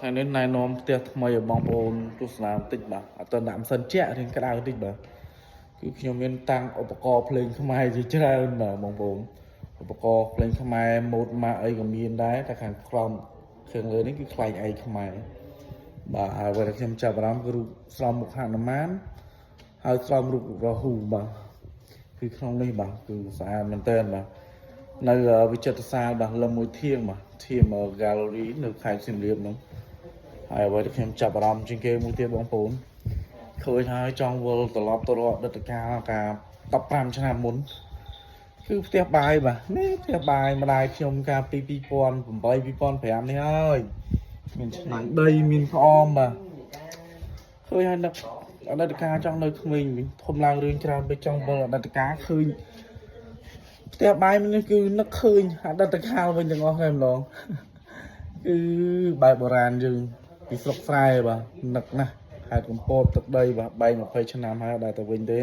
ថ្ងៃនេះណែនាំផ្ទះថ្មីរបស់បងប្អូនទស្សនាបន្តិចបាទអត់ទៅដាក់មិនសិនជាក់រៀងក្តៅបន្តិចបាទគឺខ្ញុំមានតាំងឧបករណ៍ភ្លេងខ្មែរជាច្រើនបាទបងប្អូនឧបករណ៍ភ្លេងខ្មែរម៉ូដម៉ាកអីក៏មានដែរតែខាងក្រោមខាងលើនេះគឺខ្លែងឯកខ្មែរបាទហើយបើខ្ញុំចាប់អារម្មណ៍គឺរូបស្រោមមុខហនុមានហើយស្រោមរូបរាហ៊ូបាទគឺក្នុងនេះបាទគឺស្អាតមែនទែនបាទនៅវិចិត្រសាលបាទលំមួយធៀងបាទធៀម gallery នៅខេត្តសៀមរាបនោះហើយអ្វីដែលខ្ញុំចាប់អារម្មណ៍ជាងគេមួយទៀតបងប្អូនឃើញហើយចង់វិលត្រឡប់ទៅរកអតីតកាលកាល15ឆ្នាំមុនគឺផ្ទះបាយបាទនេះផ្ទះបាយម្ដាយខ្ញុំកាលពី2008 2005នេះហើយមានឆ្នាំងដីមានក្អមបាទឃើញហើយនឹកអតីតកាលចង់នៅក្មេងវិញធំឡើងរឿងច្រើនពេកចង់វិលអតីតកាលឃើញផ្ទះបាយនេះគឺនឹកឃើញអតីតកាលវិញទាំងអស់តែម្ដងគឺបែបបុរាណយើងពីស្រុកស្រែបាទនឹកណាស់ខេត្តកំពតទឹកដីបាទបែក20ឆ្នាំហើយដល់ទៅវិញទេ